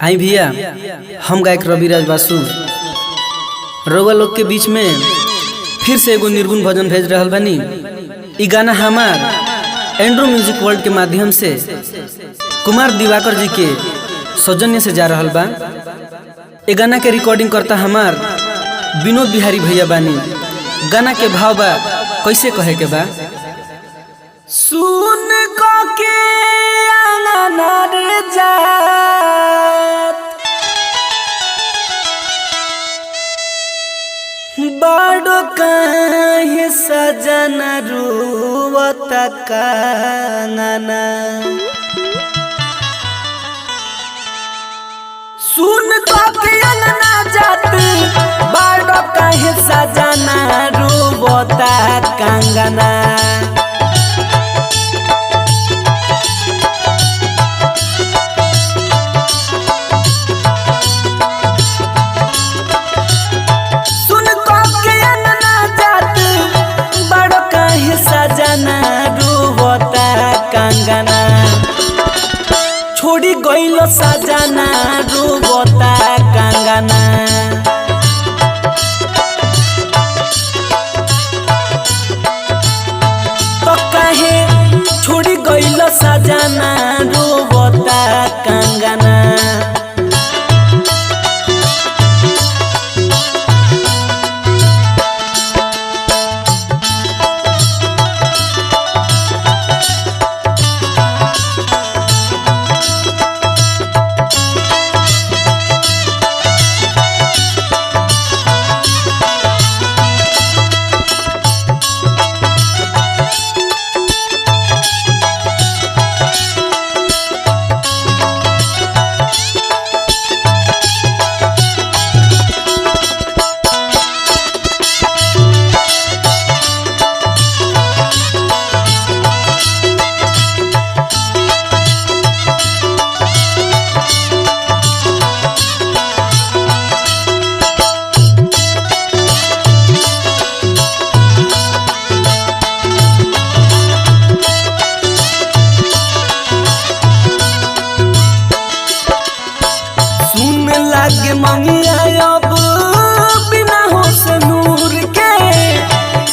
आई भैया हम गायक रविराज बासु रउआ लोग के बीच में फिर से एगो निर्गुण भजन भेज रहल बानी। इ गाना हमार एंड्रो म्यूजिक वर्ल्ड के माध्यम से कुमार दिवाकर जी के सौजन्य से जा रहल बा। ए गाना के रिकॉर्डिंग करता हमार विनोद बिहारी भैया बानी। गाना के भाव बा कैसे कहे के बा। सुन को के आंगना रे जात बड़ो काहे सजन रुवत कांगना। सुन को के आंगना जात बड़ो काहे सजन रुवत कांगना। छोड़ी गइल सजना रुबता कंगना। तो कहे छोड़ी गइल सजना रुबता कंगना। लागे मंगिया अब बिना हो से नूर के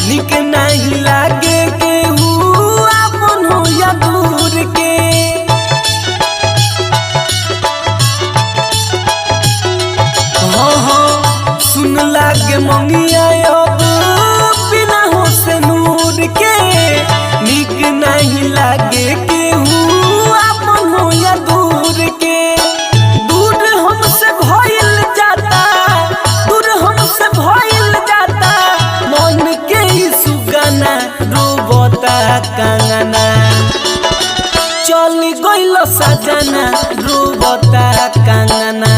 निक नहीं लागे केहू आपन हो या दूर के। हाँ हाँ सुन लागे मंगिया अब बिना हो से नूर के निक नहीं लागे केहू आपन हो या दूर के। कंगना चली गइल सजना रुबता कंगना।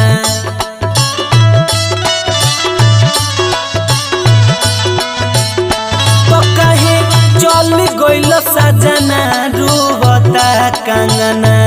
तो कहे चली गइल सजना रुबता कंगना।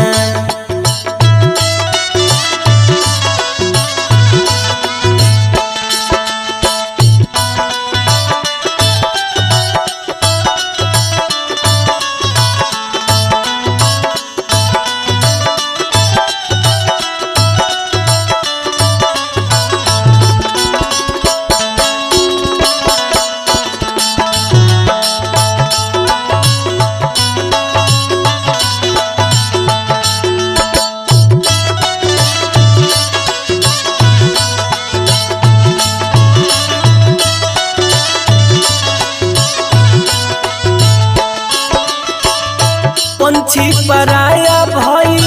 पंछी पराया भाई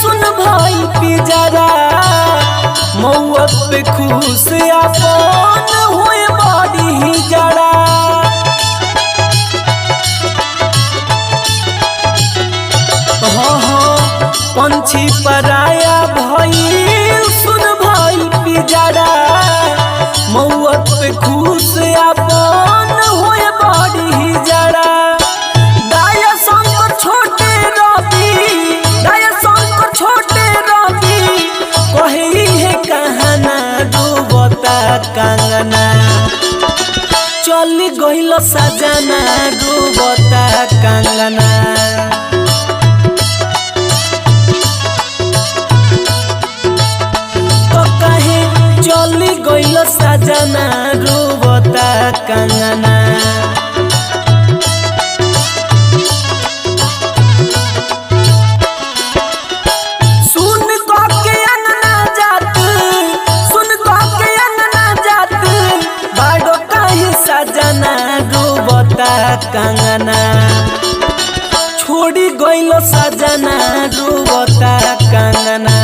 सुन भाई पिजरा मौत पे खुश अपन होए बड़ी ही जड़ा। हाँ हाँ पंछी पराया भाई सुन भाई पिजरा मौत पे खुश अपन होए बड़ी ही जड़ा। कंगना चली गइल सजना रुबता कंगना। सजना रोवता कंगना। सजना रोवता कंगना छोड़ी गइलो सजना रोवता कंगना।